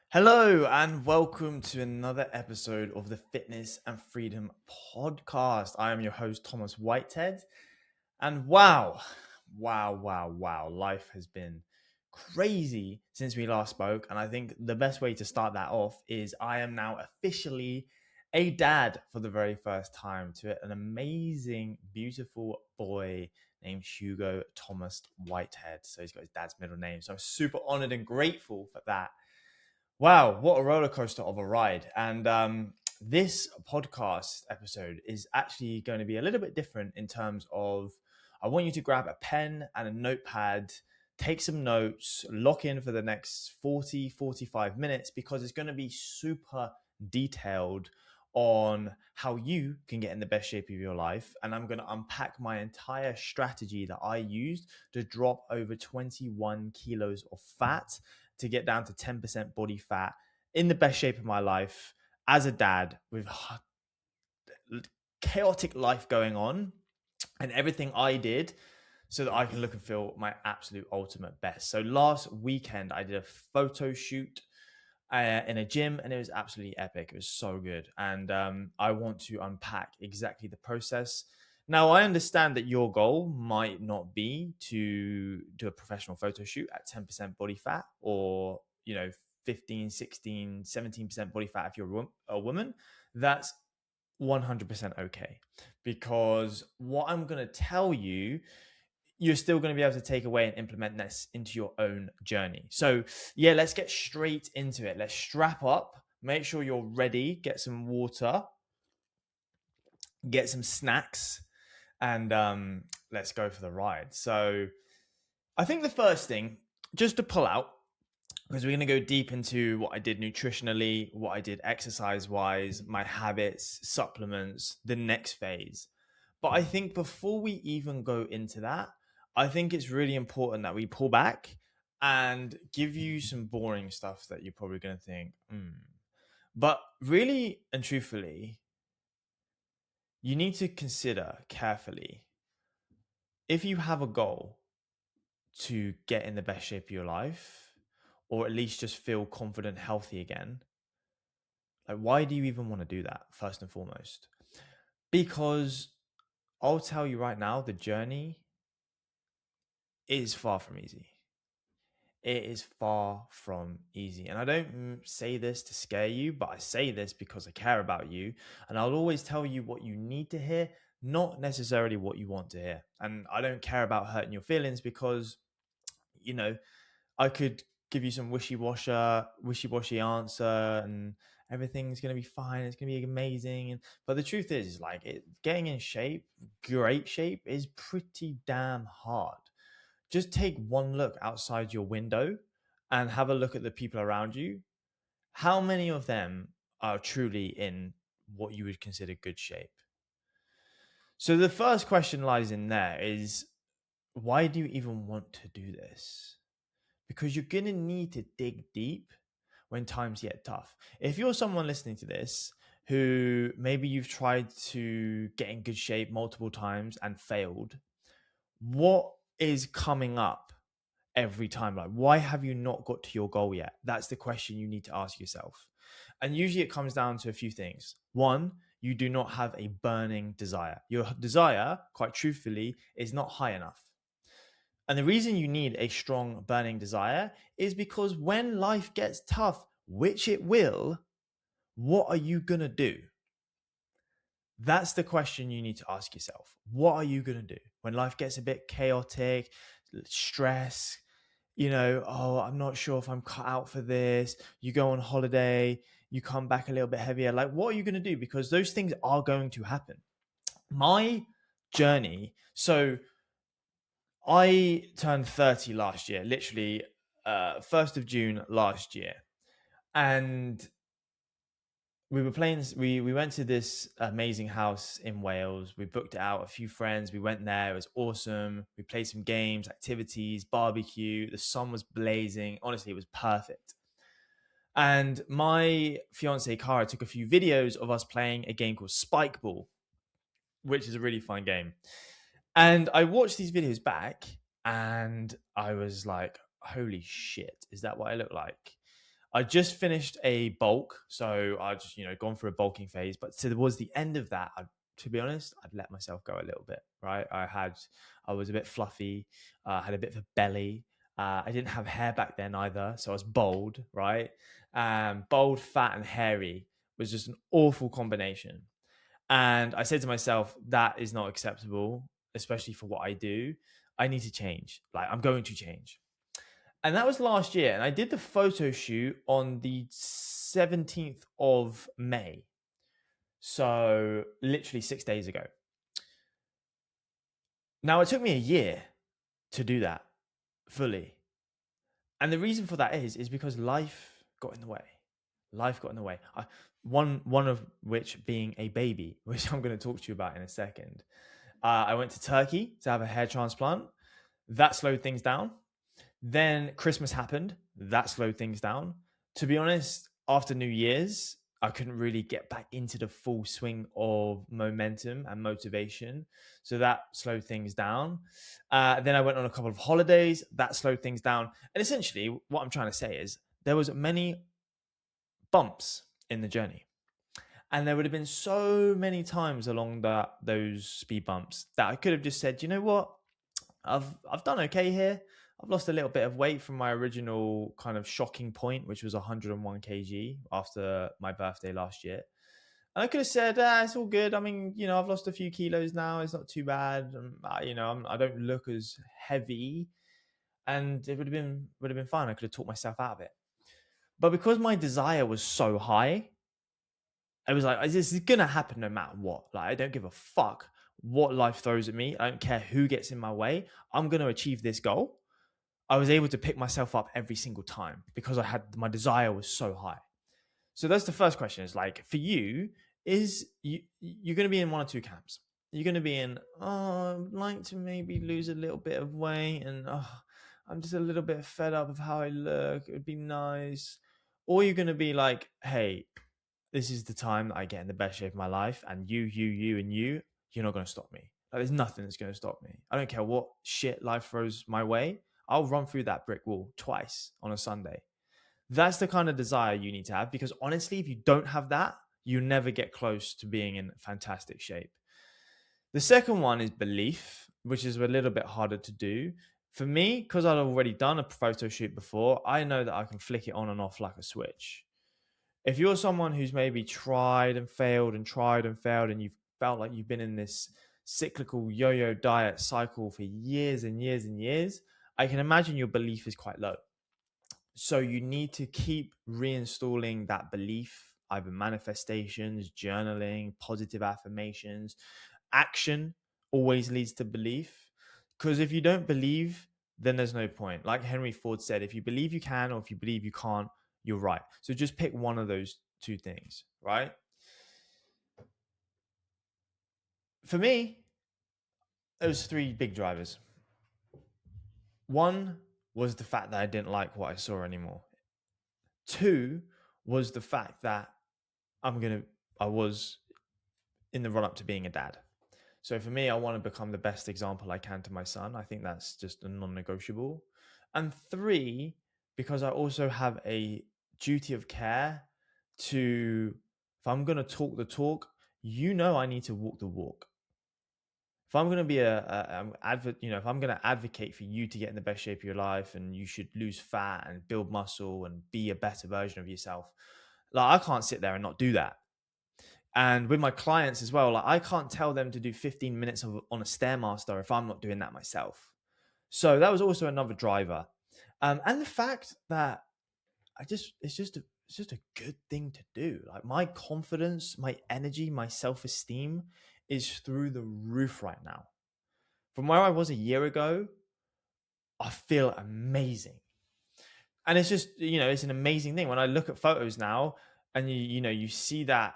Hello and welcome to another episode of the Fitness and Freedom podcast. I am your host, Thomas Whitehead. And wow, life has been crazy since we last spoke. And I think the best way to start that off is I am now officially a dad for the very first time to an amazing, beautiful boy named Hugo Thomas Whitehead. So he's got his dad's middle name. So I'm super honored and grateful for that. Wow, what a roller coaster of a ride. And this podcast episode is actually going to be a little bit different in terms of I want you to grab a pen and a notepad, take some notes, lock in for the next 45 minutes because it's going to be super detailed on how you can get in the best shape of your life. And I'm going to unpack my entire strategy that I used to drop over 21 kilos of fat to get down to 10% body fat in the best shape of my life as a dad with chaotic life going on and everything I did so that I can look and feel my absolute ultimate best. So last weekend, I did a photo shoot in a gym and it was absolutely epic. It was so good. And I want to unpack exactly the process. Now, I understand that your goal might not be to do a professional photo shoot at 10% body fat or, 15, 16, 17% body fat if you're a woman. That's 100% okay. Because what I'm going to tell you you're still going to be able to take away and implement this into your own journey. So, yeah, let's get straight into it. Let's strap up, make sure you're ready, get some water, get some snacks, and let's go for the ride. So, I think the first thing, just to pull out, because we're going to go deep into what I did nutritionally, what I did exercise wise, my habits, supplements, the next phase. But I think before we even go into that, I think it's really important that we pull back and give you some boring stuff that you're probably going to think, But really and truthfully, you need to consider carefully if you have a goal to get in the best shape of your life, or at least just feel confident, healthy again. Like, why do you even want to do that, first and foremost? Because I'll tell you right now, the journey is far from easy. It is far from easy. And I don't say this to scare you, but I say this because I care about you. And I'll always tell you what you need to hear, not necessarily what you want to hear. And I don't care about hurting your feelings because, you know, I could give you some wishy-washy answer and everything's going to be fine. It's going to be amazing. But the truth is like getting in shape, great shape is pretty damn hard. Just take one look outside your window and have a look at the people around you. How many of them are truly in what you would consider good shape? So the first question lies in there is, why do you even want to do this? Because you're going to need to dig deep when times get tough. If you're someone listening to this who maybe you've tried to get in good shape multiple times and failed, what is coming up every time? Like, why have you not got to your goal yet? That's the question you need to ask yourself. And usually it comes down to a few things. One, you do not have a burning desire. Your desire, quite truthfully, is not high enough. And the reason you need a strong burning desire is because when life gets tough, which it will, what are you going to do? That's the question you need to ask yourself. What are you going to do when life gets a bit chaotic, stress, oh, I'm not sure if I'm cut out for this. You go on holiday, you come back a little bit heavier. Like, what are you going to do? Because those things are going to happen. My journey. So I turned 30 last year, literally 1st of June last year. And we were playing, we went to this amazing house in Wales. We booked it out, a few friends. We went there. It was awesome. We played some games, activities, barbecue. The sun was blazing. Honestly, it was perfect. And my fiance, Cara, took a few videos of us playing a game called Spike Ball, which is a really fun game. And I watched these videos back and I was like, holy shit, is that what I look like? I just finished a bulk, so I just gone through a bulking phase. But towards the end of that, to be honest, I'd let myself go a little bit. Right, I was a bit fluffy, had a bit of a belly. I didn't have hair back then either, so I was bald. Right, bold, fat, and hairy was just an awful combination. And I said to myself, that is not acceptable, especially for what I do. I need to change. Like, I'm going to change. And that was last year. And I did the photo shoot on the 17th of May. So literally 6 days ago. Now, it took me a year to do that fully. And the reason for that is because life got in the way. Life got in the way. One of which being a baby, which I'm going to talk to you about in a second. I went to Turkey to have a hair transplant. That slowed things down. Then Christmas happened. That slowed things down. To be honest, after New Year's, I couldn't really get back into the full swing of momentum and motivation. So that slowed things down. Then I went on a couple of holidays. That slowed things down. And essentially, what I'm trying to say is there was many bumps in the journey. And there would have been so many times along those speed bumps that I could have just said, you know what, I've done okay here. I've lost a little bit of weight from my original kind of shocking point, which was 101 kg after my birthday last year. And I could have said, it's all good. I mean, I've lost a few kilos now. It's not too bad. I don't look as heavy, and it would have been fine. I could have talked myself out of it. But because my desire was so high, I was like, this is gonna happen no matter what. Like, I don't give a fuck what life throws at me. I don't care who gets in my way. I'm gonna achieve this goal. I was able to pick myself up every single time because my desire was so high. So that's the first question. Is like, for you, you're gonna be in one or two camps. You're gonna be in, I'd like to maybe lose a little bit of weight, and I'm just a little bit fed up of how I look. It would be nice. Or you're gonna be like, hey, this is the time that I get in the best shape of my life, and you, and you're not going to stop me. Like, there's nothing that's going to stop me. I don't care what shit life throws my way. I'll run through that brick wall twice on a Sunday. That's the kind of desire you need to have, because honestly, if you don't have that, you never get close to being in fantastic shape. The second one is belief, which is a little bit harder to do. For me, because I've already done a photo shoot before, I know that I can flick it on and off like a switch. If you're someone who's maybe tried and failed and you've felt like you've been in this cyclical yo-yo diet cycle for years and years and years, I can imagine your belief is quite low. So you need to keep reinstalling that belief, either manifestations, journaling, positive affirmations. Action always leads to belief, because if you don't believe, then there's no point. Like Henry Ford said, if you believe you can, or if you believe you can't, you're right. So just pick one of those two things, right? For me, there was three big drivers. One was the fact that I didn't like what I saw anymore. Two was the fact that I was in the run up to being a dad. So for me, I want to become the best example I can to my son. I think that's just a non-negotiable. And three, because I also have a duty of care to, if I'm going to talk the talk, I need to walk the walk. If I'm going to be if I'm going to advocate for you to get in the best shape of your life, and you should lose fat and build muscle and be a better version of yourself, like, I can't sit there and not do that. And with my clients as well, like, I can't tell them to do 15 minutes on a Stairmaster if I'm not doing that myself. So that was also another driver. And the fact that it's just a good thing to do. Like, my confidence, my energy, my self-esteem is through the roof right now. From where I was a year ago, I feel amazing. And it's just, it's an amazing thing when I look at photos now, and you see that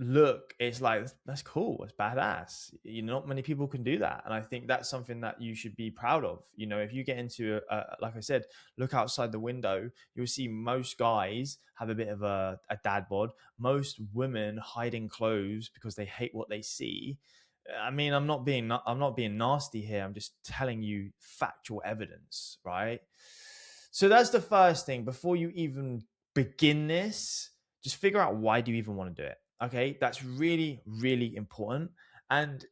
look, it's like, that's cool, it's badass. Not many people can do that, and I think that's something that you should be proud of. If you get into like I said, look outside the window, you'll see most guys have a bit of a dad bod, most women hiding clothes because they hate what they see. I mean, I'm not being nasty here, I'm just telling you factual evidence, right? So that's the first thing. Before you even begin this, just figure out why do you even want to do it. Okay, that's really, really important. And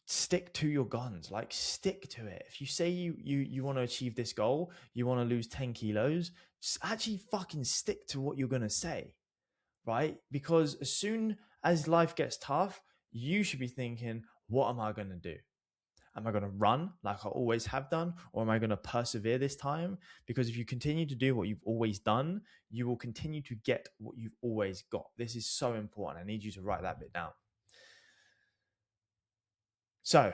stick to your guns. Like, stick to it. If you say you want to achieve this goal, you want to lose 10 kilos, just actually fucking stick to what you're going to say, right? Because as soon as life gets tough, you should be thinking, what am I going to do? Am I going to run like I always have done, or am I going to persevere this time? Because if you continue to do what you've always done, you will continue to get what you've always got. This is so important. I need you to write that bit down. So,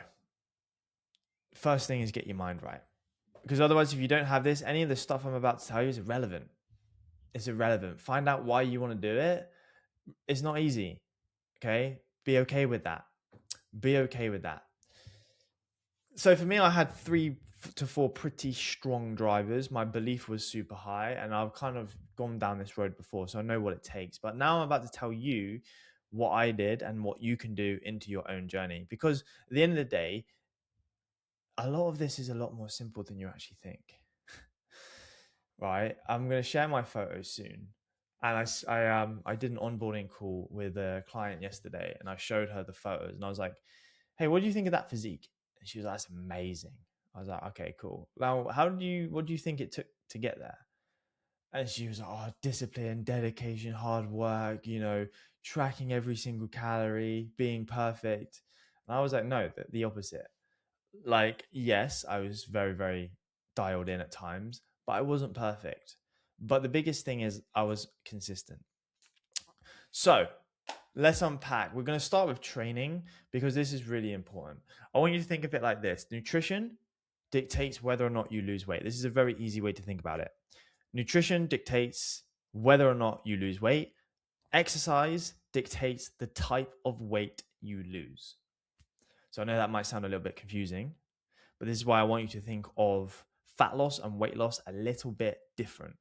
first thing is get your mind right. Because otherwise, if you don't have this, any of the stuff I'm about to tell you is irrelevant. It's irrelevant. Find out why you want to do it. It's not easy. Okay. Be okay with that. Be okay with that. So for me, I had 3 to 4 pretty strong drivers. My belief was super high, and I've kind of gone down this road before, so I know what it takes. But now I'm about to tell you what I did and what you can do into your own journey. Because at the end of the day, a lot of this is a lot more simple than you actually think. Right? I'm going to share my photos soon. And I did an onboarding call with a client yesterday, and I showed her the photos, and I was like, "Hey, what do you think of that physique?" And she was like, "That's amazing." I was like, "Okay, cool. Now, what do you think it took to get there?" And she was like, "Oh, discipline, dedication, hard work, tracking every single calorie, being perfect." And I was like, "No, the opposite. Like, yes, I was very, very dialed in at times, but I wasn't perfect. But the biggest thing is I was consistent." So let's unpack. We're going to start with training because this is really important. I want you to think of it like this: nutrition dictates whether or not you lose weight. This is a very easy way to think about it. Nutrition dictates whether or not you lose weight. Exercise dictates the type of weight you lose. So I know that might sound a little bit confusing, but this is why I want you to think of fat loss and weight loss a little bit different,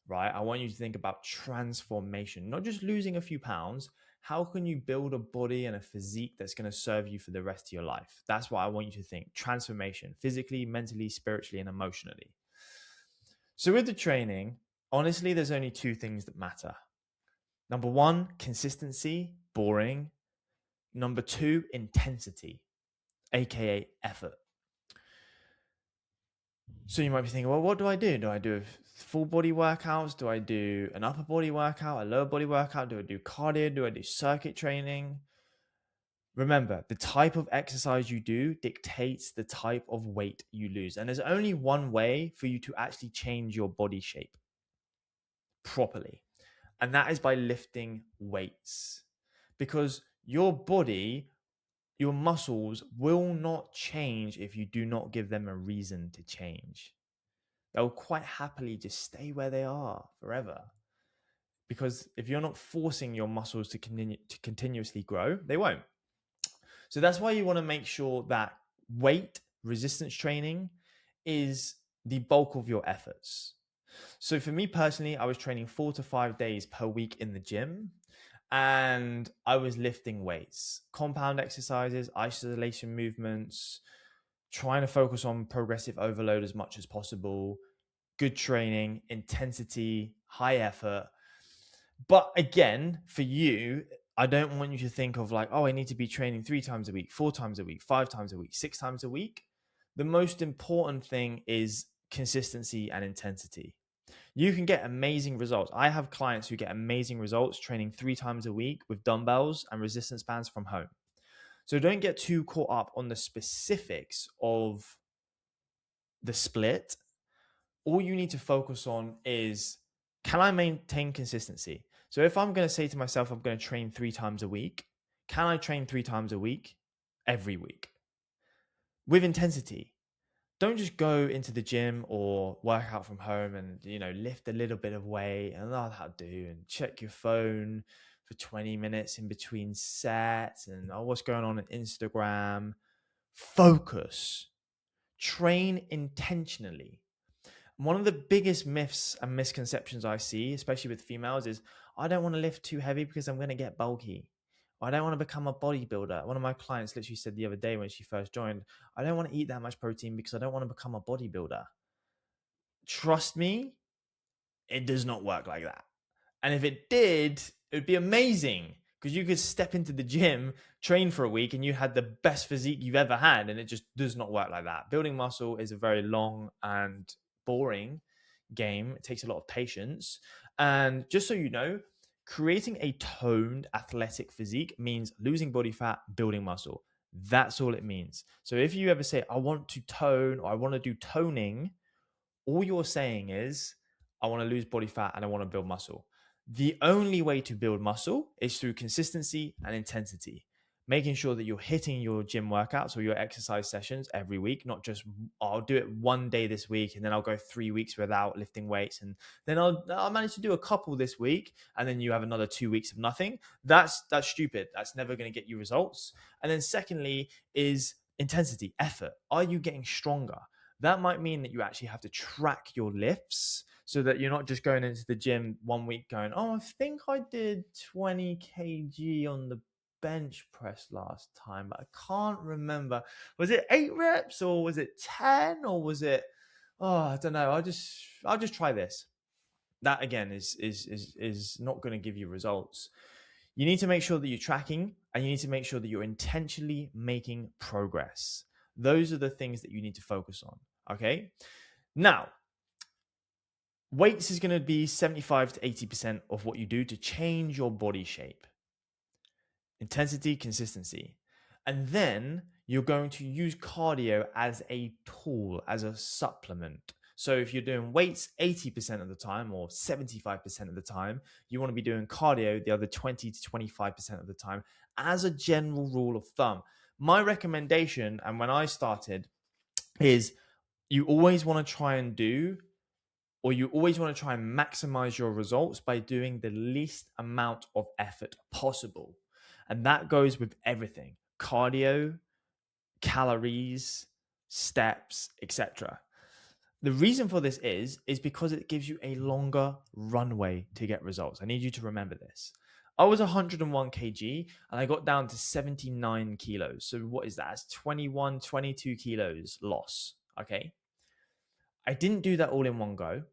right? I want you to think about transformation, not just losing a few pounds. How can you build a body and a physique that's going to serve you for the rest of your life? That's what I want you to think. Transformation, physically, mentally, spiritually, and emotionally. So with the training, honestly, there's only 2 things that matter. Number 1, consistency, boring. Number 2, intensity, aka effort. So you might be thinking, well, what do I do? Do I do full body workouts? Do I do an upper body workout, a lower body workout? Do I do cardio? Do I do circuit training? Remember, the type of exercise you do dictates the type of weight you lose. And there's only one way for you to actually change your body shape properly. And that is by lifting weights. Because your body, your muscles will not change if you do not give them a reason to change. They'll quite happily just stay where they are forever. Because if you're not forcing your muscles to continuously grow, they won't. So that's why you want to make sure that weight resistance training is the bulk of your efforts. So for me personally, I was training 4 to 5 days per week in the gym, and I was lifting weights, compound exercises, isolation movements, trying to focus on progressive overload as much as possible, good training, intensity, high effort. But again, for you, I don't want you to think of like, oh, I need to be training 3 times a week, 4 times a week, 5 times a week, 6 times a week. The most important thing is consistency and intensity. You can get amazing results. I have clients who get amazing results training 3 times a week with dumbbells and resistance bands from home. So don't get too caught up on the specifics of the split. All you need to focus on is, can I maintain consistency? So if I'm going to say to myself, I'm going to train 3 times a week, can I train 3 times a week every week with intensity? Don't just go into the gym or work out from home and, lift a little bit of weight and that'll do, and check your phone for 20 minutes in between sets and what's going on Instagram. Focus. Train intentionally. One of the biggest myths and misconceptions I see, especially with females, is I don't want to lift too heavy because I'm going to get bulky. I don't want to become a bodybuilder. One of my clients literally said the other day when she first joined, I don't want to eat that much protein because I don't want to become a bodybuilder. Trust me, It does not work like that. And if it did, it would be amazing because you could step into the gym, train for a week, and you had the best physique you've ever had. And it just does not work like that. Building muscle is a very long and boring game. It takes a lot of patience. And just so you know, creating a toned athletic physique means losing body fat, building muscle. That's all it means. So if you ever say, I want to tone or I want to do toning, all you're saying is, I want to lose body fat and I want to build muscle. The only way to build muscle is through consistency and intensity, making sure that you're hitting your gym workouts or your exercise sessions every week, not just I'll do it one day this week and then I'll go 3 weeks without lifting weights and then I'll manage to do a couple this week and then you have another 2 weeks of nothing. That's stupid. That's never going to get you results. And then secondly is intensity, effort. Are you getting stronger? That might mean that you actually have to track your lifts so that you're not just going into the gym one week going, oh, I think I did 20 kg on the bench press last time, but I can't remember. Was it 8 reps or was it 10 or was it, oh, I don't know. I'll just try this. That again is not going to give you results. You need to make sure that you're tracking and you need to make sure that you're intentionally making progress. Those are the things that you need to focus on. Okay. Now, weights is going to be 75 to 80% of what you do to change your body shape. Intensity, consistency. And then you're going to use cardio as a tool, as a supplement. So if you're doing weights 80% of the time or 75% of the time, you want to be doing cardio the other 20 to 25% of the time as a general rule of thumb. My recommendation, and when I started, is you always want to try and do, or you always want to try and maximize your results by doing the least amount of effort possible. And that goes with everything: cardio, calories, steps, etc. The reason for this is because it gives you a longer runway to get results. I need you to remember this. I was 101 kg and I got down to 79 kilos. So what is that? It's 21, 22 kilos loss. Okay. I didn't do that all in one go.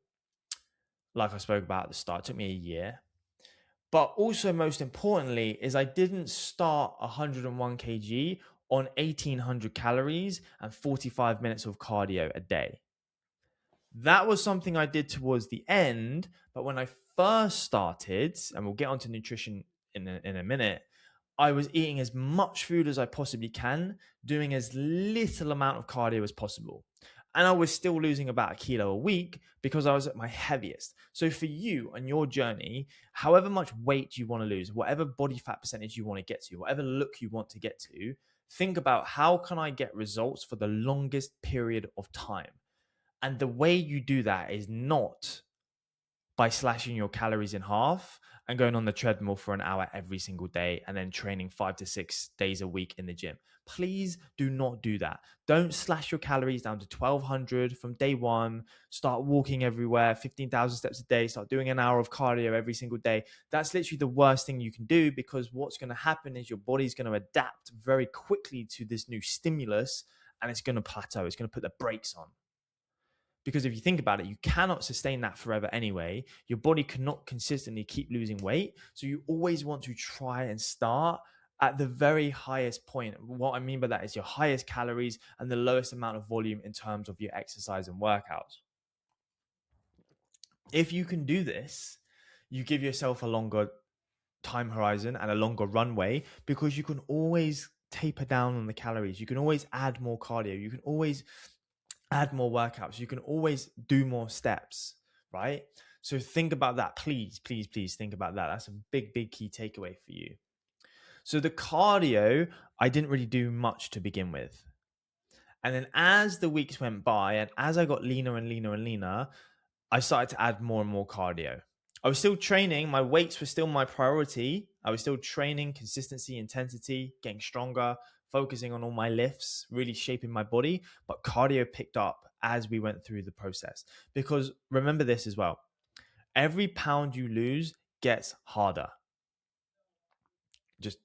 Like I spoke about at the start, it took me a year. But also, most importantly, is I didn't start 101 kg on 1800 calories and 45 minutes of cardio a day. That was something I did towards the end. But when I first started, and we'll get onto nutrition in a minute, I was eating as much food as I possibly can, doing as little amount of cardio as possible. And I was still losing about a kilo a week because I was at my heaviest. So for you on your journey, however much weight you want to lose, whatever body fat percentage you want to get to, whatever look you want to get to, think about how can I get results for the longest period of time? And the way you do that is not by slashing your calories in half and going on the treadmill for an hour every single day and then training 5 to 6 days a week in the gym. Please do not do that. Don't slash your calories down to 1200 from day one. Start walking everywhere, 15,000 steps a day. Start doing an hour of cardio every single day. That's literally the worst thing you can do, because what's going to happen is your body's going to adapt very quickly to this new stimulus and it's going to plateau. It's going to put the brakes on. Because if you think about it, you cannot sustain that forever anyway. Your body cannot consistently keep losing weight. So you always want to try and start at the very highest point. What I mean by that is your highest calories and the lowest amount of volume in terms of your exercise and workouts. If you can do this, you give yourself a longer time horizon and a longer runway, because you can always taper down on the calories. You can always add more cardio. You can always add more workouts. You can always do more steps, right? So think about that. Please think about that. That's a big key takeaway for you. So the cardio, I didn't really do much to begin with. And then as the weeks went by and as I got leaner and leaner and leaner, I started to add more and more cardio. I was still training. My weights were still my priority. I was still training, consistency, intensity, getting stronger, focusing on all my lifts, really shaping my body. But cardio picked up as we went through the process. Because remember this as well. Every pound you lose gets harder. Just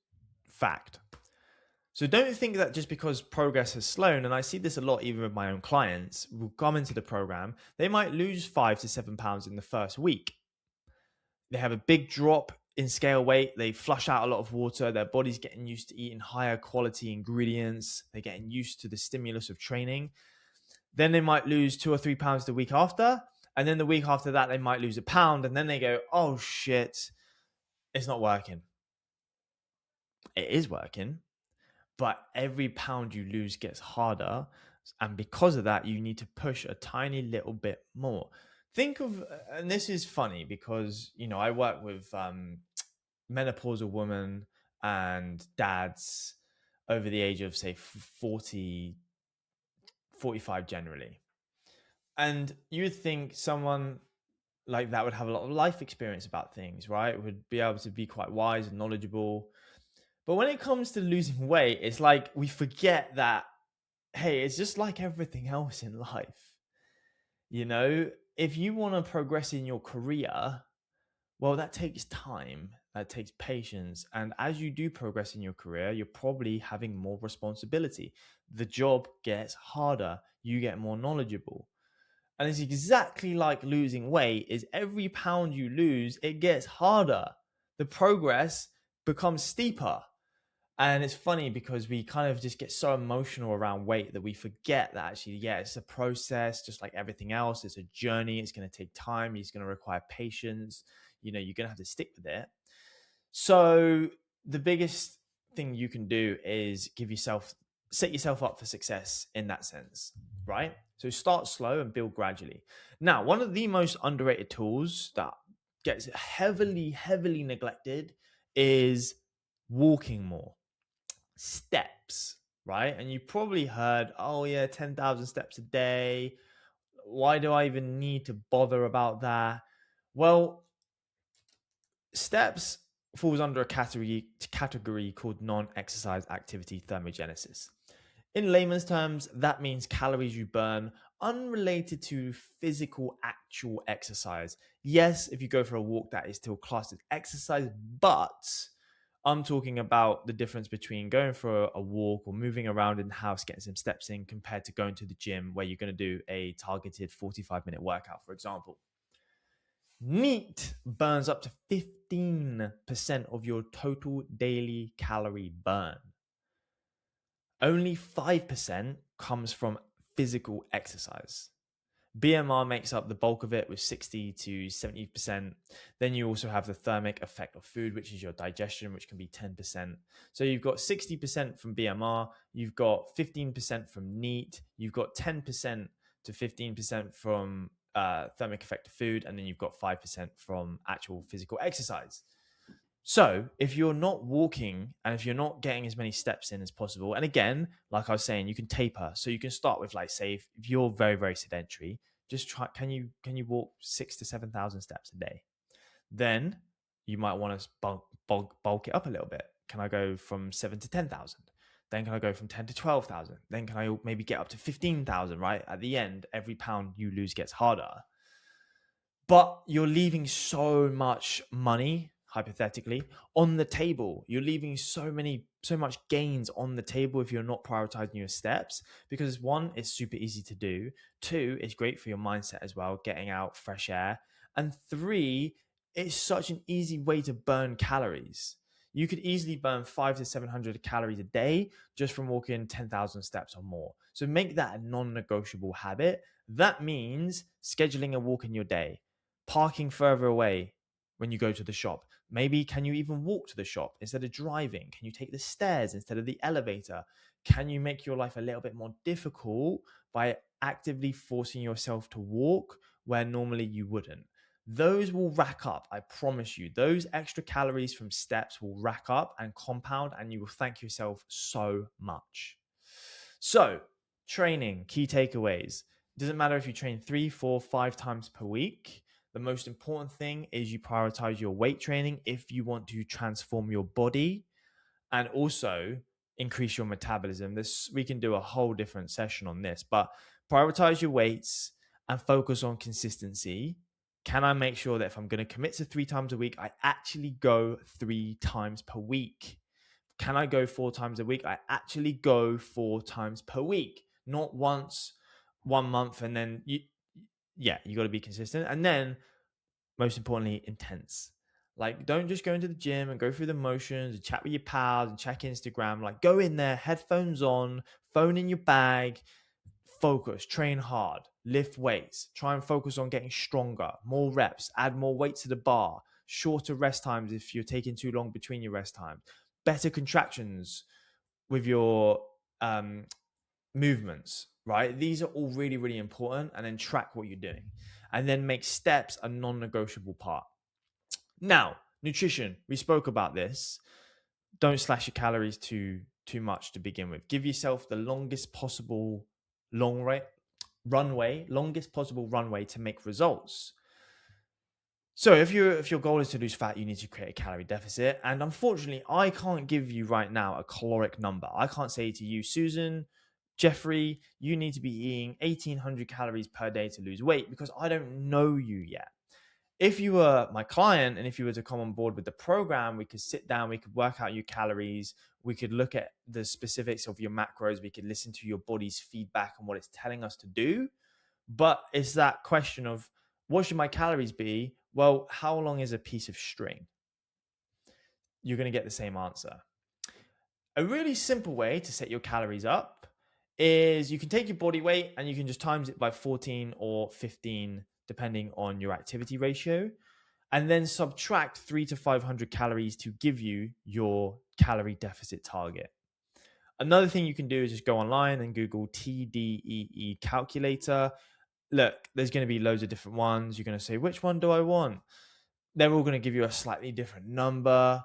fact. So don't think that just because progress has slowed, and I see this a lot even with my own clients, will come into the program, they might lose 5 to 7 pounds in the first week. They have a big drop in scale weight. They flush out a lot of water. Their body's getting used to eating higher quality ingredients. They're getting used to the stimulus of training. Then they might lose 2 or 3 pounds the week after. And then the week after that, they might lose a pound. And then they go, oh shit, it's not working. It is working, but every pound you lose gets harder. And because of that, you need to push a tiny little bit more. Think of, and this is funny because, I work with menopausal women and dads over the age of, say, 40, 45 generally. And you would think someone like that would have a lot of life experience about things, right? Would be able to be quite wise and knowledgeable. But when it comes to losing weight, it's like we forget that, hey, it's just like everything else in life. If you want to progress in your career, well, that takes time, that takes patience. And as you do progress in your career, you're probably having more responsibility. The job gets harder, you get more knowledgeable. And it's exactly like losing weight is every pound you lose, it gets harder. The progress becomes steeper. And it's funny because we kind of just get so emotional around weight that we forget that actually, yeah, it's a process, just like everything else. It's a journey. It's going to take time. It's going to require patience. You're going to have to stick with it. So the biggest thing you can do is set yourself up for success in that sense, right? So start slow and build gradually. Now, one of the most underrated tools that gets heavily, heavily neglected is walking more. Steps, right? And you probably heard, oh yeah, 10,000 steps a day. Why do I even need to bother about that? Well, steps falls under a category called non-exercise activity thermogenesis. In layman's terms, that means calories you burn unrelated to physical actual exercise. Yes, if you go for a walk, that is still classed as exercise, but I'm talking about the difference between going for a walk or moving around in the house, getting some steps in, compared to going to the gym where you're going to do a targeted 45-minute workout, for example. NEAT burns up to 15% of your total daily calorie burn. Only 5% comes from physical exercise. BMR makes up the bulk of it with 60 to 70%. Then you also have the thermic effect of food, which is your digestion, which can be 10%. So you've got 60% from BMR, you've got 15% from NEAT, you've got 10% to 15% from thermic effect of food, and then you've got 5% from actual physical exercise. So if you're not walking and if you're not getting as many steps in as possible, and again, like I was saying, you can taper. So you can start with, like, say, if you're very, very sedentary, just try. Can you walk 6 to 7 thousand steps a day? Then you might want to bulk it up a little bit. Can I go from 7 to 10,000? Then can I go from 10 to 12,000? Then can I maybe get up to 15,000? Right at the end, every pound you lose gets harder. But you're leaving so much money, hypothetically, on the table. You're leaving so much gains on the table if you're not prioritizing your steps, because one, it's super easy to do. Two, it's great for your mindset as well, getting out fresh air. And three, it's such an easy way to burn calories. You could easily burn 500 to 700 calories a day just from walking 10,000 steps or more. So make that a non-negotiable habit. That means scheduling a walk in your day, parking further away when you go to the shop. Maybe can you even walk to the shop instead of driving? Can you take the stairs instead of the elevator? Can you make your life a little bit more difficult by actively forcing yourself to walk where normally you wouldn't? Those will rack up. I promise you, those extra calories from steps will rack up and compound, and you will thank yourself so much. So, training, key takeaways. Doesn't matter if you train 3, 4, 5 times per week. The most important thing is you prioritize your weight training if you want to transform your body and also increase your metabolism. We can do a whole different session on this, but prioritize your weights and focus on consistency. Can I make sure that if I'm going to commit to 3 times a week, I actually go 3 times per week? Can I go 4 times a week? I actually go 4 times per week, not once 1 month and then you got to be consistent. And then most importantly, intense. Like, don't just go into the gym and go through the motions and chat with your pals and check Instagram. Like, go in there, headphones on, phone in your bag, focus, train hard, lift weights, try and focus on getting stronger, more reps, add more weight to the bar, shorter rest times if you're taking too long between your rest times, better contractions with your movements, right? These are all really, really important. And then track what you're doing. And then make steps a non-negotiable part. Now, nutrition, we spoke about this. Don't slash your calories too much to begin with. Give yourself the longest possible longest possible runway to make results. So if your goal is to lose fat, you need to create a calorie deficit. And unfortunately, I can't give you right now a caloric number. I can't say to you, Susan, Jeffrey, you need to be eating 1,800 calories per day to lose weight, because I don't know you yet. If you were my client and if you were to come on board with the program, we could sit down, we could work out your calories, we could look at the specifics of your macros, we could listen to your body's feedback and what it's telling us to do. But it's that question of, what should my calories be? Well, how long is a piece of string? You're going to get the same answer. A really simple way to set your calories up is you can take your body weight and you can just times it by 14 or 15, depending on your activity ratio, and then subtract 300 to 500 calories to give you your calorie deficit target. Another thing you can do is just go online and Google TDEE calculator. Look, there's going to be loads of different ones. You're going to say, which one do I want? They're all going to give you a slightly different number.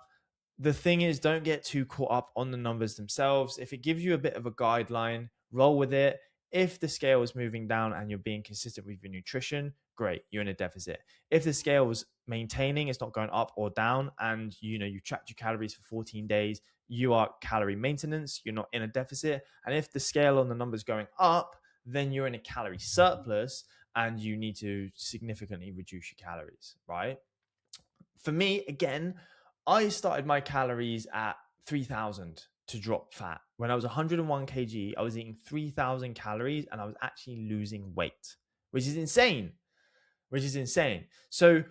The thing is, don't get too caught up on the numbers themselves. If it gives you a bit of a guideline, roll with it. If the scale is moving down and you're being consistent with your nutrition, great, you're in a deficit. If the scale is maintaining, it's not going up or down, and you tracked your calories for 14 days, you are calorie maintenance, you're not in a deficit. And if the scale on the numbers going up, then you're in a calorie surplus and you need to significantly reduce your calories, right? For me, again, I started my calories at 3,000 to drop fat. When I was 101 kg, I was eating 3,000 calories and I was actually losing weight, which is insane. So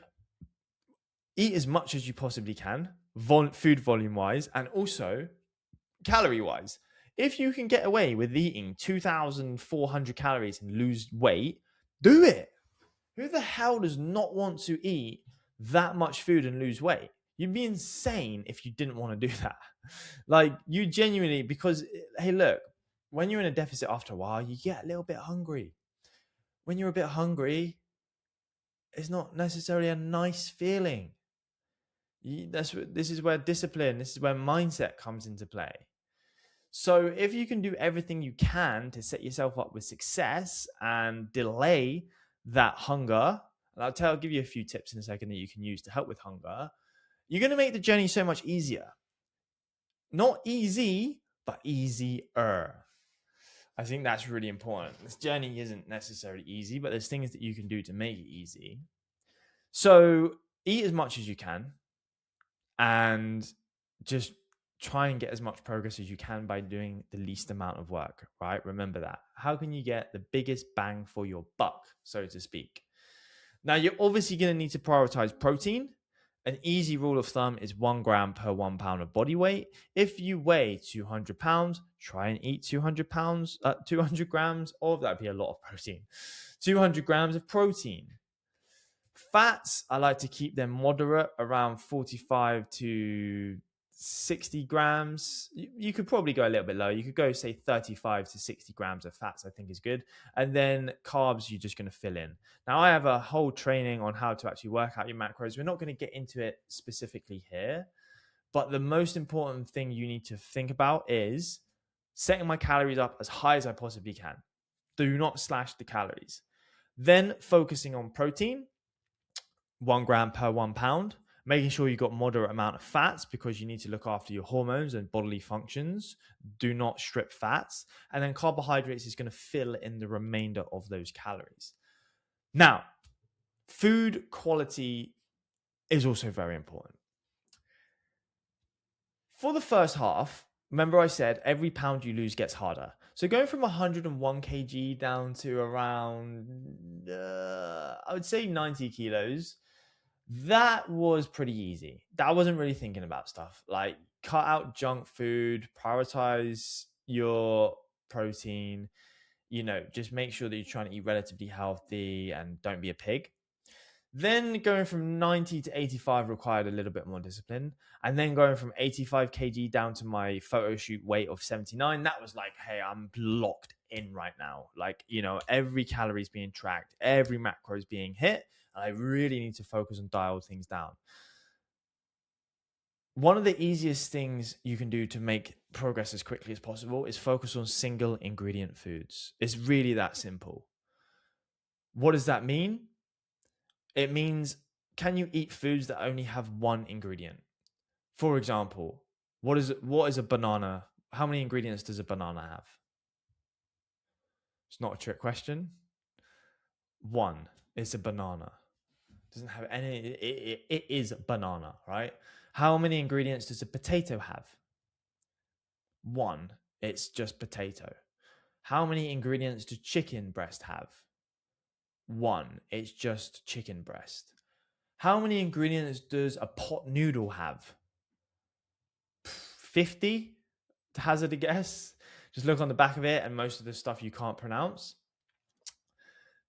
eat as much as you possibly can, food volume wise, and also calorie wise. If you can get away with eating 2,400 calories and lose weight, do it. Who the hell does not want to eat that much food and lose weight? You'd be insane if you didn't want to do that. Like, you genuinely, because, hey, look, when you're in a deficit after a while, you get a little bit hungry. When you're a bit hungry, it's not necessarily a nice feeling. This is where discipline, this is where mindset comes into play. So if you can do everything you can to set yourself up with success and delay that hunger, and I'll give you a few tips in a second that you can use to help with hunger, you're going to make the journey so much easier. Not easy, but easier. I think that's really important. This journey isn't necessarily easy, but there's things that you can do to make it easy. So eat as much as you can and just try and get as much progress as you can by doing the least amount of work, right? Remember that. How can you get the biggest bang for your buck, so to speak? Now, you're obviously going to need to prioritize protein. An easy rule of thumb is 1 gram per 1 pound of body weight. If you weigh 200 pounds, try and eat 200 grams of, that'd be a lot of protein. 200 grams of protein. Fats, I like to keep them moderate, around 45 to 60 grams. You could probably go a little bit low. You could go, say, 35 to 60 grams of fats, I think is good. And then carbs, you're just going to fill in. Now, I have a whole training on how to actually work out your macros. We're not going to get into it specifically here. But the most important thing you need to think about is setting my calories up as high as I possibly can. Do not slash the calories. Then focusing on protein. 1 gram per 1 pound, making sure you've got moderate amount of fats because you need to look after your hormones and bodily functions. Do not strip fats. And then carbohydrates is going to fill in the remainder of those calories. Now, food quality is also very important. For the first half, remember I said every pound you lose gets harder. So going from 101 kg down to around, I would say 90 kilos, that was pretty easy. That wasn't really thinking about stuff like cut out junk food, prioritize your protein, just make sure that you're trying to eat relatively healthy and don't be a pig. Then going from 90 to 85 required a little bit more discipline. And then going from 85 kg down to my photo shoot weight of 79, that was like, hey, I'm locked in right now. Like, every calorie is being tracked, every macro is being hit. And I really need to focus and dial things down. One of the easiest things you can do to make progress as quickly as possible is focus on single ingredient foods. It's really that simple. What does that mean? It means, can you eat foods that only have one ingredient? For example, what is a banana? How many ingredients does a banana have? It's not a trick question. One is a banana. It doesn't have any. It is banana, right? How many ingredients does a potato have? One. It's just potato. How many ingredients does chicken breast have? One. It's just chicken breast. How many ingredients does a pot noodle have? 50 to hazard a guess. Just look on the back of it, and most of the stuff you can't pronounce.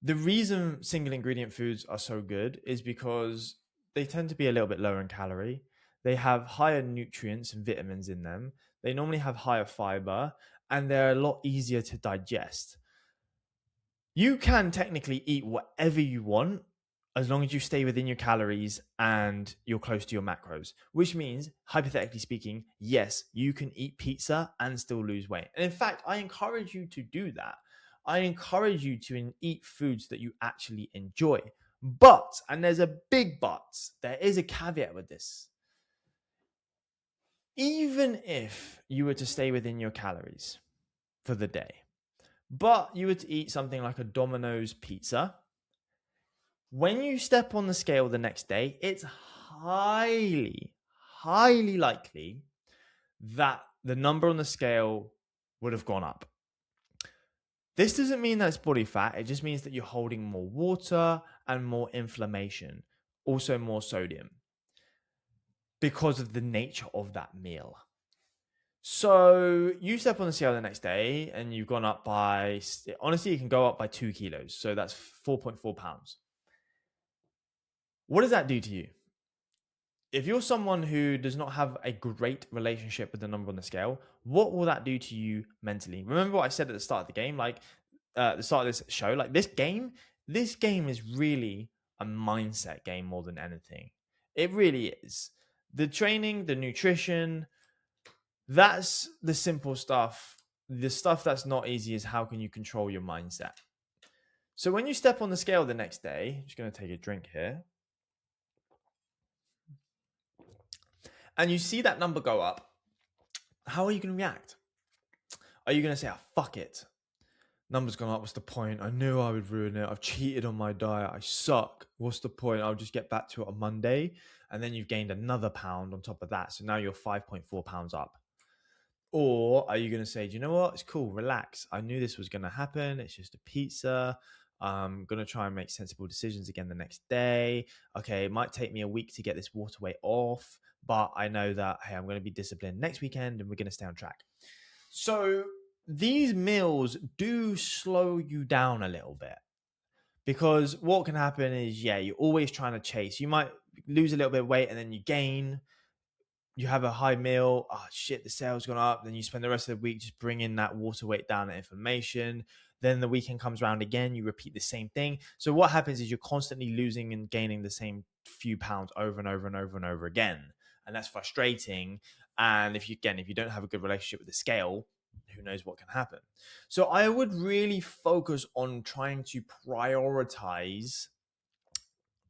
The reason single ingredient foods are so good is because they tend to be a little bit lower in calorie. They have higher nutrients and vitamins in them. They normally have higher fiber, and they're a lot easier to digest. You can technically eat whatever you want as long as you stay within your calories and you're close to your macros, which means, hypothetically speaking, yes, you can eat pizza and still lose weight. And in fact, I encourage you to do that. I encourage you to eat foods that you actually enjoy. But, and there's a big but, there is a caveat with this. Even if you were to stay within your calories for the day, but you were to eat something like a Domino's pizza, when you step on the scale the next day, it's highly, highly likely that the number on the scale would have gone up. This doesn't mean that it's body fat. It just means that you're holding more water and more inflammation, also more sodium, because of the nature of that meal. So you step on the scale the next day and you've gone up by, honestly, you can go up by 2 kilos. So that's 4.4 pounds. What does that do to you? If you're someone who does not have a great relationship with the number on the scale, what will that do to you mentally? Remember what I said at the start of the game, the start of this show, like this game is really a mindset game more than anything. It really is. The training, the nutrition, that's the simple stuff. The stuff that's not easy is how can you control your mindset. So when you step on the scale the next day, I'm just going to take a drink here. And you see that number go up, how are you going to react? Are you going to say, oh, fuck it, number's gone up, what's the point? I knew I would ruin it. I've cheated on my diet. I suck. What's the point? I'll just get back to it on Monday. And then you've gained another pound on top of that. So now you're 5.4 pounds up. Or are you going to say, do you know what? It's cool. Relax. I knew this was going to happen. It's just a pizza. I'm going to try and make sensible decisions again the next day. Okay, it might take me a week to get this water weight off, but I know that, hey, I'm going to be disciplined next weekend and we're going to stay on track. So these meals do slow you down a little bit, because what can happen is, you're always trying to chase. You might lose a little bit of weight and then you gain. You have a high meal. Oh, shit, the sales gone up. Then you spend the rest of the week just bringing that water weight down, that inflammation. Then the weekend comes around again. You repeat the same thing. So what happens is you're constantly losing and gaining the same few pounds over and over and over and over again. And that's frustrating. And if you don't have a good relationship with the scale, who knows what can happen. So I would really focus on trying to prioritize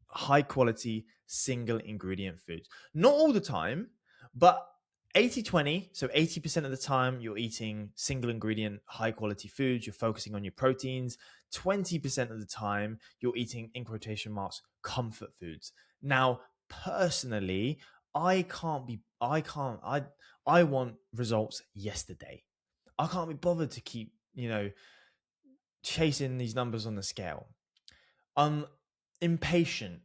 high quality single ingredient foods. Not all the time, but 80-20. So 80% of the time you're eating single ingredient, high quality foods. You're focusing on your proteins. 20% of the time you're eating, in quotation marks, comfort foods. Now, personally, I want results yesterday. I can't be bothered to keep, chasing these numbers on the scale. I'm impatient,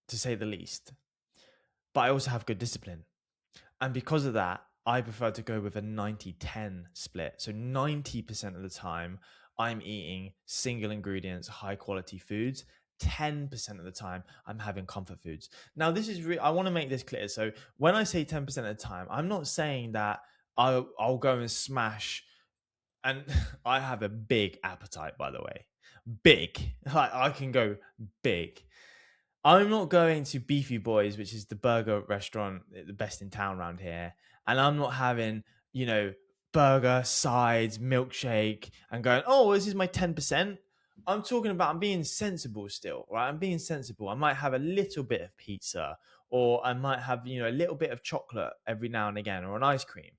to say the least, but I also have good discipline. And because of that, I prefer to go with a 90-10 split. So 90% of the time, I'm eating single ingredients, high quality foods. 10% of the time, I'm having comfort foods. Now, this is I want to make this clear. So when I say 10% of the time, I'm not saying that I'll go and smash. And I have a big appetite, by the way. Big. Like, I can go big. I'm not going to Beefy Boys, which is the burger restaurant, the best in town around here, and I'm not having, burger, sides, milkshake, and going, oh, this is my 10%. I'm talking about I'm being sensible still, right? I'm being sensible. I might have a little bit of pizza, or I might have, a little bit of chocolate every now and again, or an ice cream.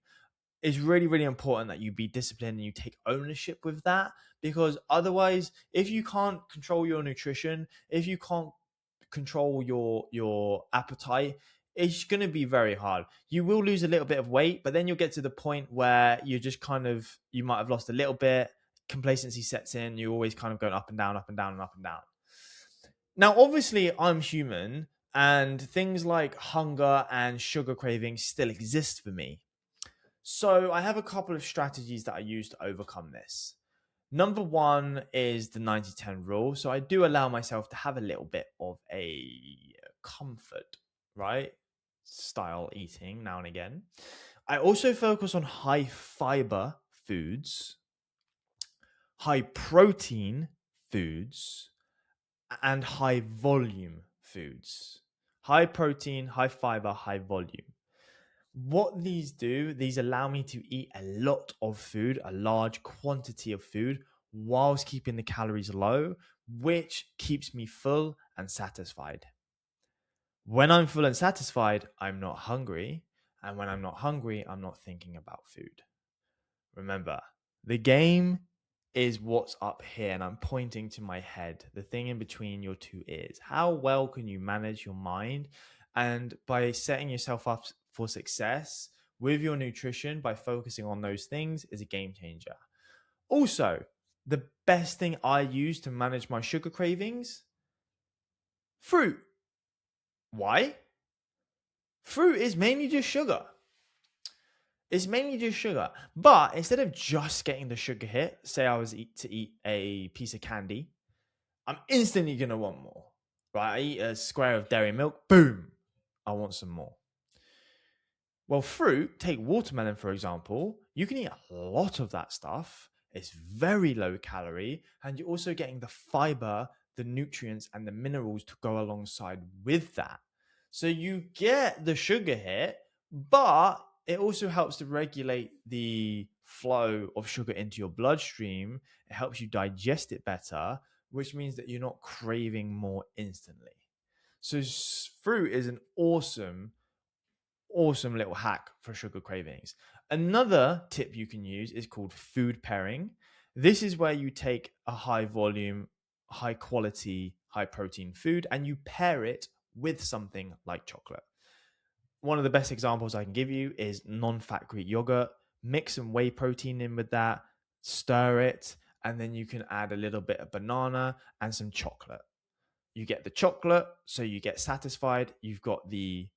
It's really, really important that you be disciplined and you take ownership with that, because otherwise, if you can't control your nutrition, if you can't control your appetite, it's going to be very hard. You will lose a little bit of weight, but then you'll get to the point where you're just you might have lost a little bit, complacency sets in, you're always kind of going up and down, up and down, and up and down. Now, obviously, I'm human, and things like hunger and sugar cravings still exist for me. So I have a couple of strategies that I use to overcome this. Number one is the 90-10 rule. So I do allow myself to have a little bit of a comfort, right? Style eating now and again. I also focus on high fiber foods, high protein foods, and high volume foods. High protein, high fiber, high volume. What these allow me to eat a lot of food, a large quantity of food, whilst keeping the calories low, which keeps me full and satisfied. When I'm full and satisfied, I'm not hungry. And when I'm not hungry, I'm not thinking about food. Remember, the game is what's up here, and I'm pointing to my head, the thing in between your two ears. How well can you manage your mind? And by setting yourself up for success with your nutrition, by focusing on those things, is a game changer. Also, the best thing I use to manage my sugar cravings: fruit. Why? Fruit is mainly just sugar. It's mainly just sugar. But instead of just getting the sugar hit, say I was to eat a piece of candy, I'm instantly going to want more. Right? I eat a square of dairy milk, boom, I want some more. Well, fruit, take watermelon for example, you can eat a lot of that stuff. It's very low calorie, and you're also getting the fiber, the nutrients, and the minerals to go alongside with that. So you get the sugar hit, but it also helps to regulate the flow of sugar into your bloodstream. It helps you digest it better, which means that you're not craving more instantly. So fruit is an awesome little hack for sugar cravings. Another tip you can use is called food pairing. This is where you take a high volume, high quality, high protein food and you pair it with something like chocolate. One of the best examples I can give you is non-fat Greek yogurt. Mix some whey protein in with that, stir it, and then you can add a little bit of banana and some chocolate. You get the chocolate, so you get satisfied. You've got the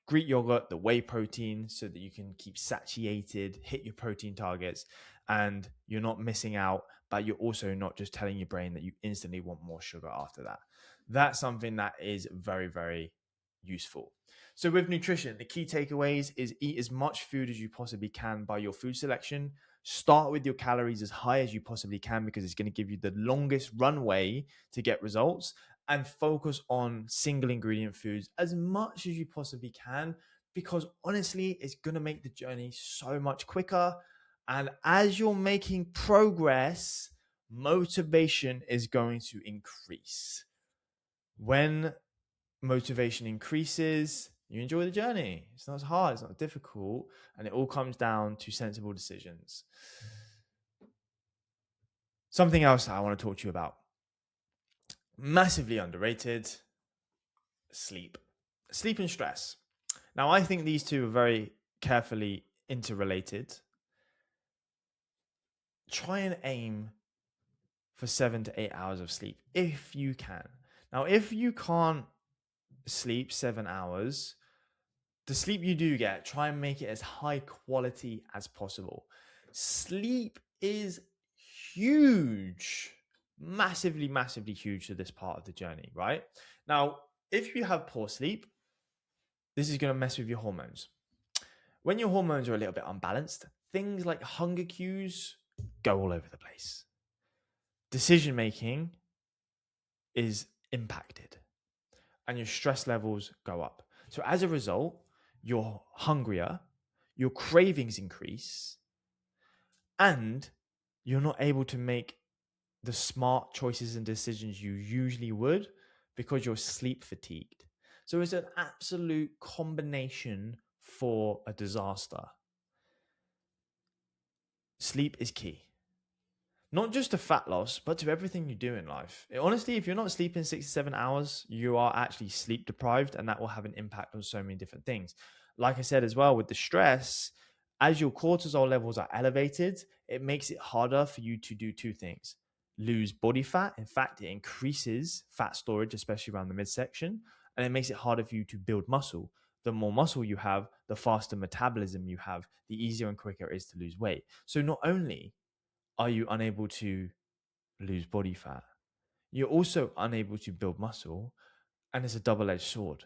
Greek yogurt, the whey protein, so that you can keep satiated, hit your protein targets, and you're not missing out, but you're also not just telling your brain that you instantly want more sugar after that. That's something that is very, very useful. So with nutrition, the key takeaways is eat as much food as you possibly can by your food selection. Start with your calories as high as you possibly can because it's going to give you the longest runway to get results, and focus on single ingredient foods as much as you possibly can, because honestly, it's going to make the journey so much quicker. And as you're making progress, motivation is going to increase. When motivation increases, you enjoy the journey. It's not as hard, it's not difficult, and it all comes down to sensible decisions. Something else I want to talk to you about, massively underrated: sleep and stress. Now, I think these two are very carefully interrelated. Try and aim for 7 to 8 hours of sleep if you can. Now, if you can't sleep 7 hours, the sleep you do get, try and make it as high quality as possible. Sleep is huge, massively, massively huge to this part of the journey, right? Now, if you have poor sleep, this is going to mess with your hormones. When your hormones are a little bit unbalanced, things like hunger cues go all over the place. Decision making is impacted and your stress levels go up. So as a result, you're hungrier, your cravings increase, and you're not able to make the smart choices and decisions you usually would because you're sleep fatigued. So it's an absolute combination for a disaster. Sleep is key. Not just to fat loss, but to everything you do in life. Honestly, if you're not sleeping 6 to 7 hours, you are actually sleep deprived, and that will have an impact on so many different things. Like I said as well, with the stress, as your cortisol levels are elevated, it makes it harder for you to do two things: lose body fat. In fact, it increases fat storage, especially around the midsection, and it makes it harder for you to build muscle. The more muscle you have, the faster metabolism you have, the easier and quicker it is to lose weight. So not only are you unable to lose body fat, you're also unable to build muscle, and it's a double-edged sword.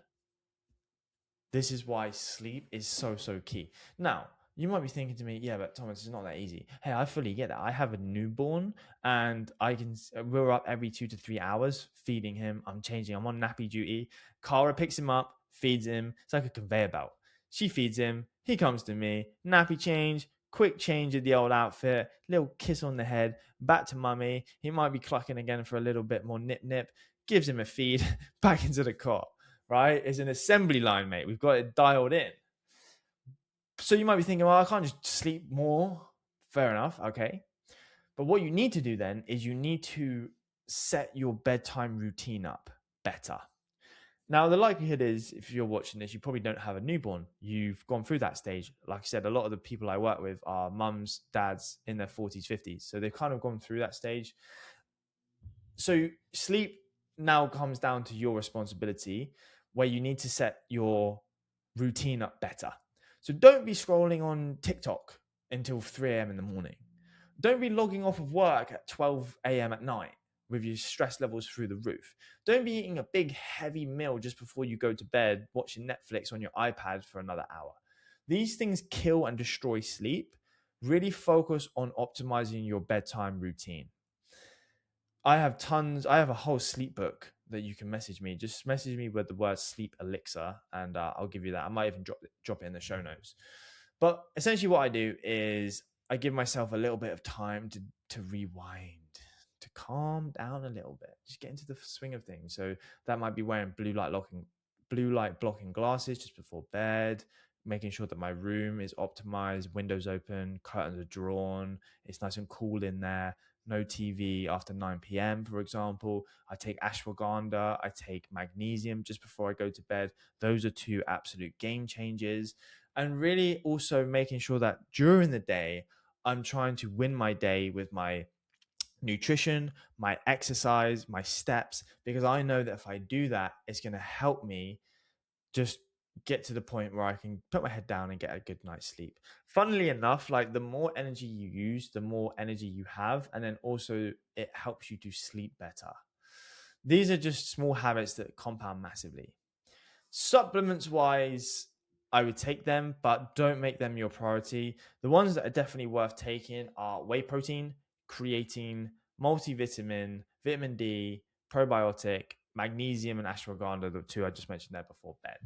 This is why sleep is so, so key. Now, you might be thinking to me, yeah, but Thomas, it's not that easy. Hey, I fully get that. I have a newborn and we're up every 2 to 3 hours feeding him. I'm on nappy duty. Cara picks him up, feeds him. It's like a conveyor belt. She feeds him. He comes to me, nappy change, quick change of the old outfit, little kiss on the head, back to mummy. He might be clucking again for a little bit more nip nip, gives him a feed, back into the cot, right? It's an assembly line, mate. We've got it dialed in. So you might be thinking, well, I can't just sleep more. Fair enough. Okay. But what you need to do then is you need to set your bedtime routine up better. Now, the likelihood is, if you're watching this, you probably don't have a newborn. You've gone through that stage. Like I said, a lot of the people I work with are mums, dads in their 40s, 50s. So they've kind of gone through that stage. So sleep now comes down to your responsibility, where you need to set your routine up better. So don't be scrolling on TikTok until 3 a.m. in the morning. Don't be logging off of work at 12 a.m. at night with your stress levels through the roof. Don't be eating a big heavy meal just before you go to bed, watching Netflix on your iPad for another hour. These things kill and destroy sleep. Really focus on optimizing your bedtime routine. I have a whole sleep book that you can message me. Just message me with the word sleep elixir and I'll give you that. I might even drop it in the show notes. But essentially what I do is I give myself a little bit of time to rewind, to calm down a little bit, just get into the swing of things. So that might be wearing blue light blocking glasses just before bed, making sure that my room is optimized, windows open, curtains are drawn, it's nice and cool in there. No TV after 9 p.m., for example. I take ashwagandha, I take magnesium just before I go to bed. Those are two absolute game changers. And really also making sure that during the day, I'm trying to win my day with my nutrition, my exercise, my steps, because I know that if I do that, it's going to help me just get to the point where I can put my head down and get a good night's sleep. Funnily enough, like the more energy you use, the more energy you have, and then also it helps you to sleep better. These are just small habits that compound massively. Supplements wise, I would take them, but don't make them your priority. The ones that are definitely worth taking are whey protein, creatine, multivitamin, vitamin D, probiotic, magnesium, and ashwagandha, the two I just mentioned there before bed.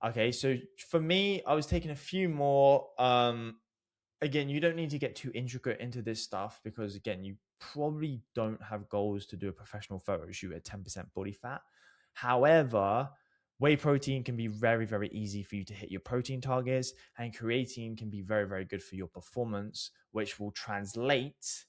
Okay, so for me, I was taking a few more. Again, you don't need to get too intricate into this stuff because, again, you probably don't have goals to do a professional photo shoot at 10% body fat. However, whey protein can be very, very easy for you to hit your protein targets, and creatine can be very, very good for your performance, which will translate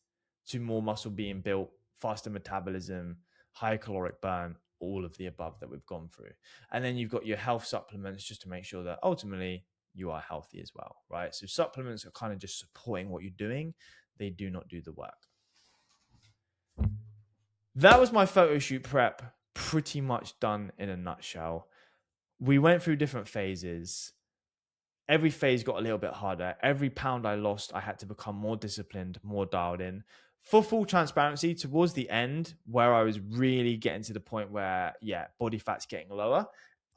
to more muscle being built, faster metabolism, higher caloric burn, all of the above that we've gone through. And then you've got your health supplements just to make sure that ultimately you are healthy as well, right? So supplements are kind of just supporting what you're doing. They do not do the work. That was my photo shoot prep, pretty much done in a nutshell. We went through different phases. Every phase got a little bit harder. Every pound I lost, I had to become more disciplined, more dialed in. For full transparency, towards the end, where I was really getting to the point where, yeah, body fat's getting lower,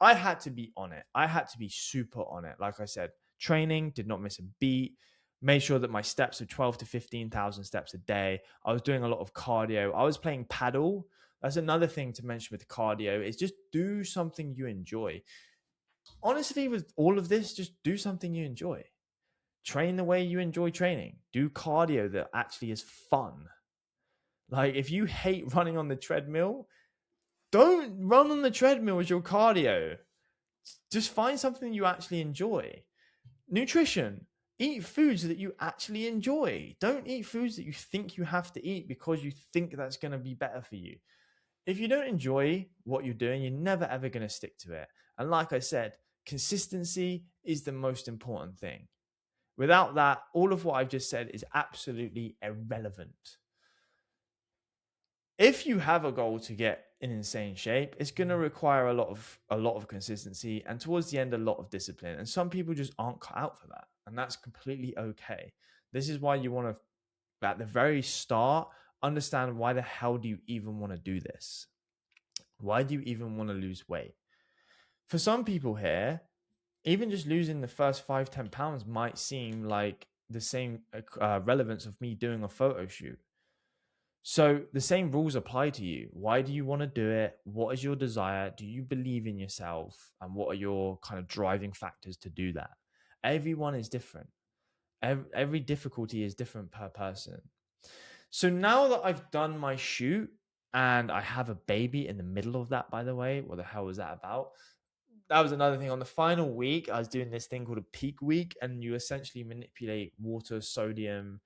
I had to be on it. I had to be super on it. Like I said, training, did not miss a beat, made sure that my steps are 12 to 15,000 steps a day. I was doing a lot of cardio. I was playing paddle. That's another thing to mention with cardio is just do something you enjoy. Honestly, with all of this, just do something you enjoy. Train the way you enjoy training. Do cardio that actually is fun. Like if you hate running on the treadmill, don't run on the treadmill as your cardio. Just find something you actually enjoy. Nutrition. Eat foods that you actually enjoy. Don't eat foods that you think you have to eat because you think that's going to be better for you. If you don't enjoy what you're doing, you're never ever going to stick to it. And like I said, consistency is the most important thing. Without that, all of what I've just said is absolutely irrelevant. If you have a goal to get in insane shape, it's going to require a lot of consistency and towards the end, a lot of discipline. And some people just aren't cut out for that. And that's completely okay. This is why you want to, at the very start, understand why the hell do you even want to do this? Why do you even want to lose weight? For some people here, even just losing the first 5-10 pounds might seem like the same relevance of me doing a photo shoot. So the same rules apply to you. Why do you want to do it? What is your desire? Do you believe in yourself? And what are your kind of driving factors to do that? Everyone is different. Every difficulty is different per person. So now that I've done my shoot and I have a baby in the middle of that, by the way, what the hell was that about? That was another thing. On the final week, I was doing this thing called a peak week, and you essentially manipulate water, sodium,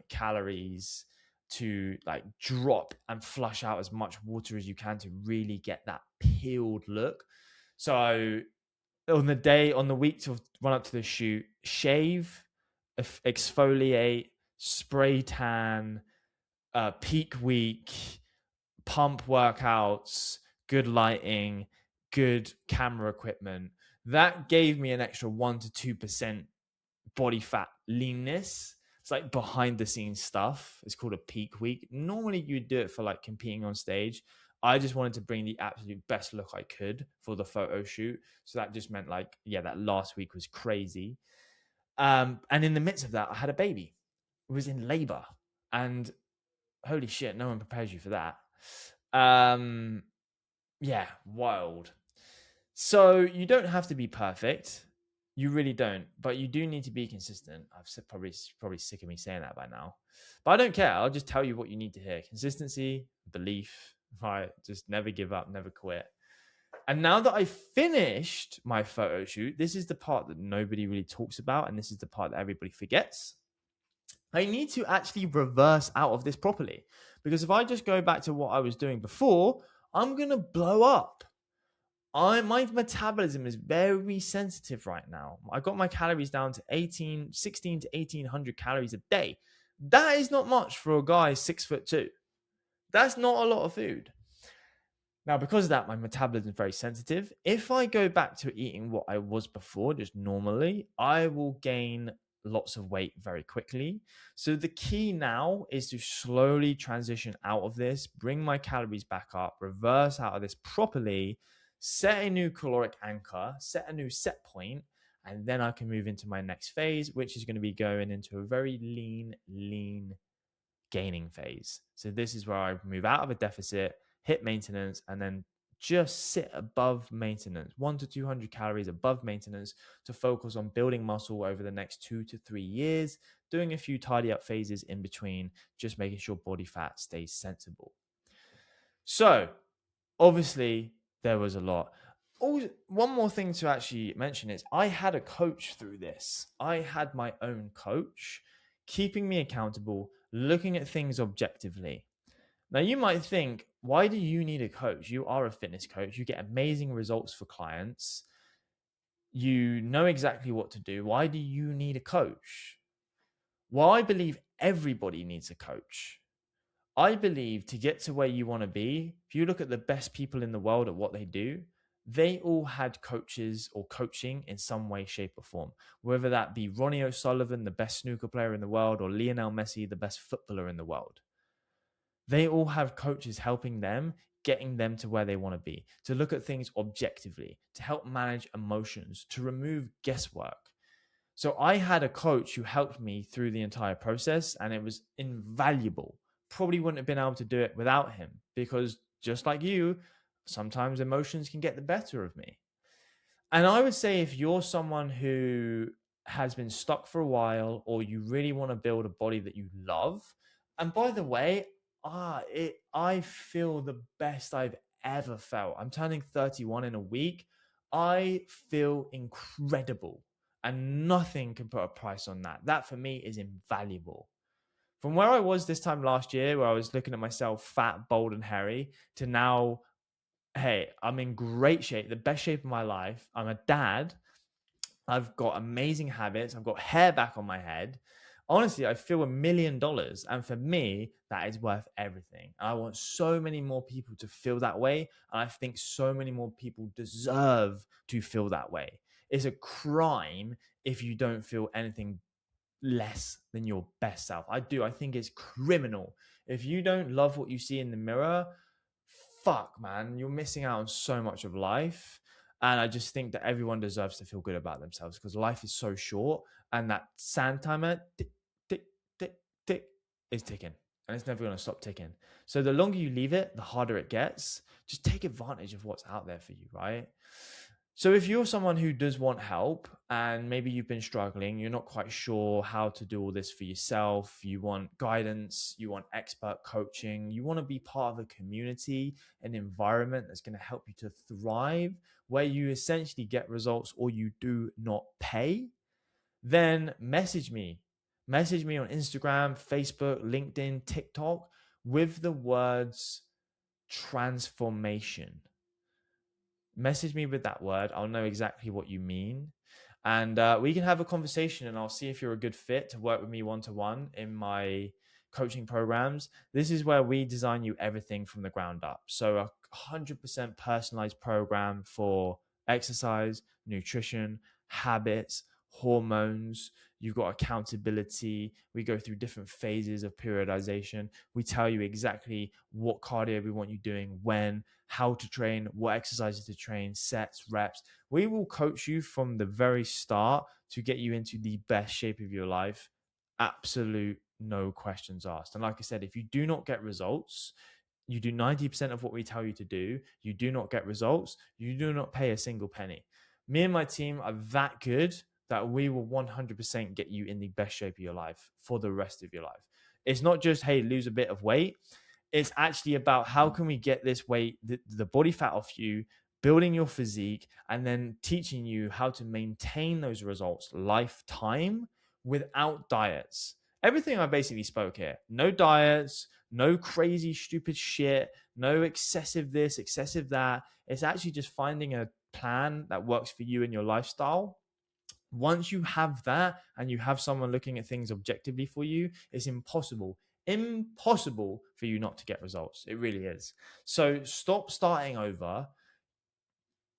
calories to like drop and flush out as much water as you can to really get that peeled look. So on the week to run up to the shoot, shave, exfoliate, spray tan, peak week, pump workouts, good lighting, good camera equipment. That gave me an extra 1 to 2% body fat leanness. It's like behind the scenes stuff. It's called a peak week. Normally you would do it for like competing on stage. I just wanted to bring the absolute best look I could for the photo shoot. So that just meant like, yeah, that last week was crazy. And in the midst of that, I had a baby. It was in labor. And holy shit, no one prepares you for that. Yeah, wild. So you don't have to be perfect. You really don't, but you do need to be consistent. I've probably sick of me saying that by now, but I don't care. I'll just tell you what you need to hear: consistency, belief, right? Just never give up, never quit. And now that I finished my photo shoot, this is the part that nobody really talks about, and this is the part that everybody forgets. I need to actually reverse out of this properly, because if I just go back to what I was doing before, I'm gonna blow up. My metabolism is very sensitive right now. I got my calories down to 16 to 1800 calories a day. That is not much for a guy 6'2". That's not a lot of food. Now, because of that, my metabolism is very sensitive. If I go back to eating what I was before, just normally, I will gain lots of weight very quickly. So the key now is to slowly transition out of this, bring my calories back up, reverse out of this properly, set a new caloric anchor, set a new set point, and then I can move into my next phase, which is going to be going into a very lean gaining phase. So this is where I move out of a deficit, hit maintenance, and then just sit above maintenance, 1 to 200 calories above maintenance, to focus on building muscle over the next 2 to 3 years, doing a few tidy up phases in between, just making sure body fat stays sensible. So obviously there was a lot. Oh, one more thing to actually mention is I had a coach through this. I had my own coach keeping me accountable, looking at things objectively. Now, you might think, why do you need a coach? You are a fitness coach. You get amazing results for clients. You know exactly what to do. Why do you need a coach? Well, I believe everybody needs a coach. I believe to get to where you want to be, if you look at the best people in the world at what they do, they all had coaches or coaching in some way, shape, or form. Whether that be Ronnie O'Sullivan, the best snooker player in the world, or Lionel Messi, the best footballer in the world. They all have coaches helping them, getting them to where they want to be, to look at things objectively, to help manage emotions, to remove guesswork. So I had a coach who helped me through the entire process, and it was invaluable. Probably wouldn't have been able to do it without him, because just like you, sometimes emotions can get the better of me. And I would say if you're someone who has been stuck for a while, or you really want to build a body that you love, and by the way, I feel the best I've ever felt. I'm turning 31 in a week. I feel incredible, and nothing can put a price on that. That for me is invaluable. From where I was this time last year, where I was looking at myself fat, bold, and hairy, to now, hey, I'm in great shape, the best shape of my life. I'm a dad. I've got amazing habits. I've got hair back on my head. Honestly, I feel $1,000,000. And for me, that is worth everything. And I want so many more people to feel that way. And I think so many more people deserve to feel that way. It's a crime if you don't feel anything less than your best self. I do. I think it's criminal. If you don't love what you see in the mirror, fuck, man, you're missing out on so much of life. And I just think that everyone deserves to feel good about themselves, because life is so short, and that sand timer tick, tick, tick, tick is ticking, and it's never going to stop ticking. So the longer you leave it, the harder it gets. Just take advantage of what's out there for you, right? So if you're someone who does want help, and maybe you've been struggling, you're not quite sure how to do all this for yourself, you want guidance, you want expert coaching, you want to be part of a community, an environment that's going to help you to thrive, where you essentially get results or you do not pay, then message me. Message me on Instagram, Facebook, LinkedIn, TikTok with the words transformation. Message me with that word. I'll know exactly what you mean. And we can have a conversation, and I'll see if you're a good fit to work with me one-to-one in my coaching programs. This is where we design you everything from the ground up. So a 100% personalized program for exercise, nutrition, habits, hormones. You've got accountability. We go through different phases of periodization. We tell you exactly what cardio we want you doing, when, how to train, what exercises to train, sets, reps. We will coach you from the very start to get you into the best shape of your life. Absolute no questions asked. And like I said, if you do not get results, you do 90% of what we tell you to do, you do not get results, you do not pay a single penny. Me and my team are that good that we will 100% get you in the best shape of your life for the rest of your life. It's not just, hey, lose a bit of weight. It's actually about how can we get this weight, the body fat off you, building your physique, and then teaching you how to maintain those results lifetime without diets. Everything I basically spoke here, no diets, no crazy, stupid shit, no excessive this, excessive that. It's actually just finding a plan that works for you and your lifestyle. Once you have that and you have someone looking at things objectively for you, it's impossible for you not to get results. It really is. So stop starting over.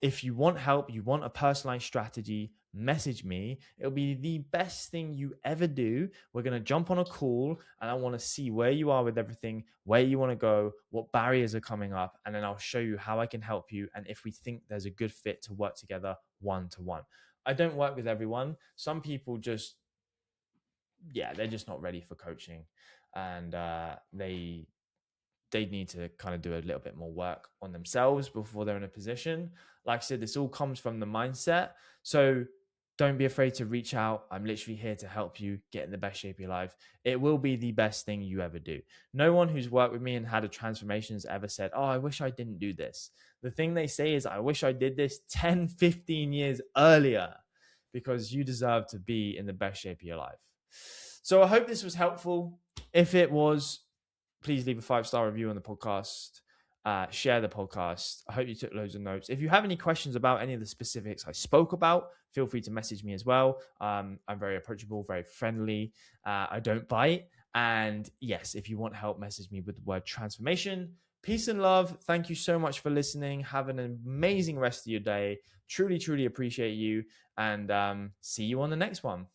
If you want help, you want a personalized strategy, message me. It'll be the best thing you ever do. We're going to jump on a call, and I want to see where you are with everything, where you want to go, what barriers are coming up, and then I'll show you how I can help you, and if we think there's a good fit to work together one-to-one. I don't work with everyone. Some people just, they're just not ready for coaching, and they need to kind of do a little bit more work on themselves before they're in a position. Like I said, this all comes from the mindset. So don't be afraid to reach out. I'm literally here to help you get in the best shape of your life. It will be the best thing you ever do. No one who's worked with me and had a transformation has ever said, oh, I wish I didn't do this. The thing they say is, I wish I did this 10, 15 years earlier, because you deserve to be in the best shape of your life. So I hope this was helpful. If it was, please leave a 5-star review on the podcast. Share the podcast. I hope you took loads of notes. If you have any questions about any of the specifics I spoke about, feel free to message me as well. I'm very approachable, very friendly. I don't bite. And yes, if you want help, message me with the word transformation. Peace and love. Thank you so much for listening. Have an amazing rest of your day. Truly, truly appreciate you. And see you on the next one.